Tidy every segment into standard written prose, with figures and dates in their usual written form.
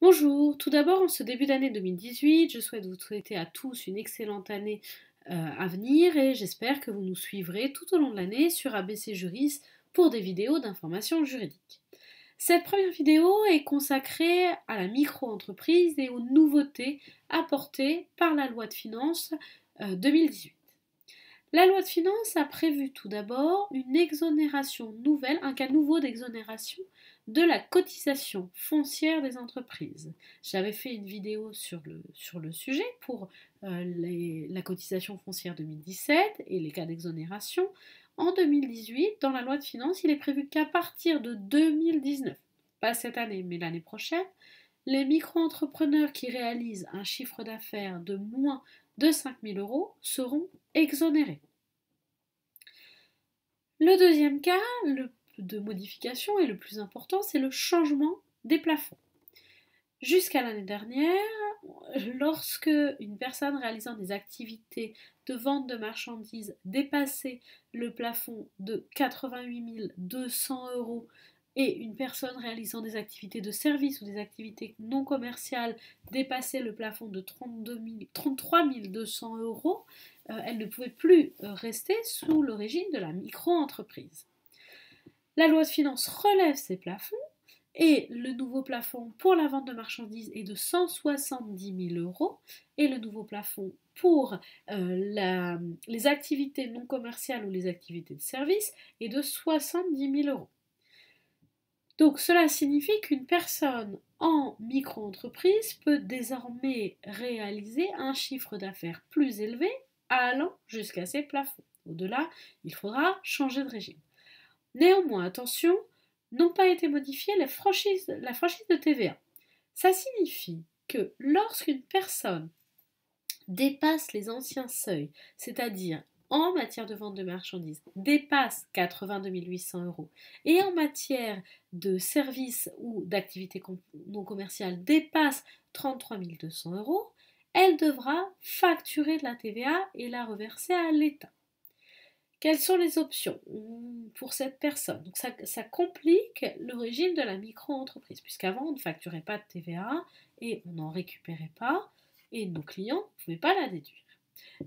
Bonjour, tout d'abord en ce début d'année 2018, je souhaite vous souhaiter à tous une excellente année à venir et j'espère que vous nous suivrez tout au long de l'année sur ABC Juris pour des vidéos d'information juridique. Cette première vidéo est consacrée à la micro-entreprise et aux nouveautés apportées par la loi de finances 2018. La loi de finances a prévu tout d'abord une exonération nouvelle, un cas nouveau d'exonération de la cotisation foncière des entreprises. J'avais fait une vidéo sur le sujet pour la cotisation foncière 2017 et les cas d'exonération. En 2018, dans la loi de finances, il est prévu qu'à partir de 2019, pas cette année mais l'année prochaine, les micro-entrepreneurs qui réalisent un chiffre d'affaires de moins de 5 000 euros seront exonérés. Le deuxième cas de modification et le plus important, c'est le changement des plafonds. Jusqu'à l'année dernière, lorsque une personne réalisant des activités de vente de marchandises dépassait le plafond de 88 200 euros et une personne réalisant des activités de service ou des activités non commerciales dépassait le plafond de 33 200 euros, elle ne pouvait plus rester sous le régime de la micro-entreprise. La loi de finances relève ces plafonds et le nouveau plafond pour la vente de marchandises est de 170 000 euros et le nouveau plafond pour les activités non commerciales ou les activités de service est de 70 000 euros. Donc cela signifie qu'une personne en micro-entreprise peut désormais réaliser un chiffre d'affaires plus élevé allant jusqu'à ces plafonds. Au-delà, il faudra changer de régime. Néanmoins, attention, n'ont pas été modifiées la franchise de TVA. Ça signifie que lorsqu'une personne dépasse les anciens seuils, c'est-à-dire en matière de vente de marchandises, dépasse 82 800 euros et en matière de services ou d'activités non commerciales dépasse 33 200 euros, elle devra facturer de la TVA et la reverser à l'État. Quelles sont les options pour cette personne? Donc ça complique le régime de la micro-entreprise, puisqu'avant on ne facturait pas de TVA et on n'en récupérait pas, et nos clients ne pouvaient pas la déduire.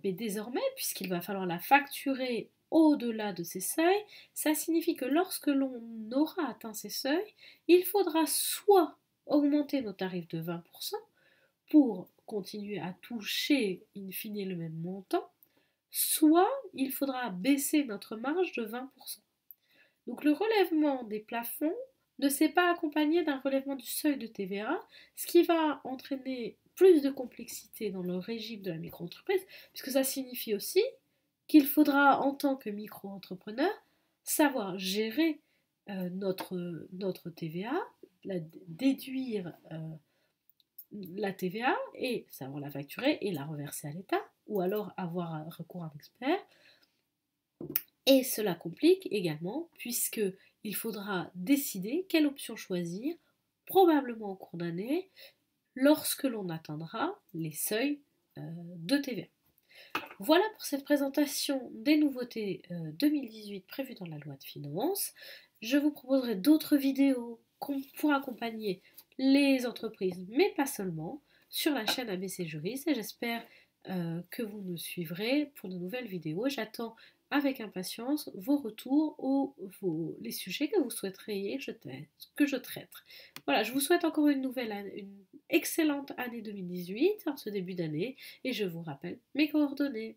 Mais désormais, puisqu'il va falloir la facturer au-delà de ces seuils, ça signifie que lorsque l'on aura atteint ces seuils, il faudra soit augmenter nos tarifs de 20% pour continuer à toucher in fine le même montant, soit il faudra baisser notre marge de 20%. Donc le relèvement des plafonds ne s'est pas accompagné d'un relèvement du seuil de TVA, ce qui va entraîner plus de complexité dans le régime de la micro-entreprise, puisque ça signifie aussi qu'il faudra, en tant que micro-entrepreneur, savoir gérer notre TVA, déduire la TVA et savoir la facturer et la reverser à l'État, ou alors avoir recours à un expert. Et cela complique également puisqu'il faudra décider quelle option choisir, probablement en cours d'année, lorsque l'on atteindra les seuils de TVA. Voilà pour cette présentation des nouveautés 2018 prévues dans la loi de finances. Je vous proposerai d'autres vidéos pour accompagner les entreprises, mais pas seulement, sur la chaîne ABC Juris et j'espère que vous nous suivrez pour de nouvelles vidéos. J'attends avec impatience vos retours ou les sujets que vous souhaiteriez que je traite. Voilà, je vous souhaite encore une excellente année 2018 en ce début d'année et je vous rappelle mes coordonnées.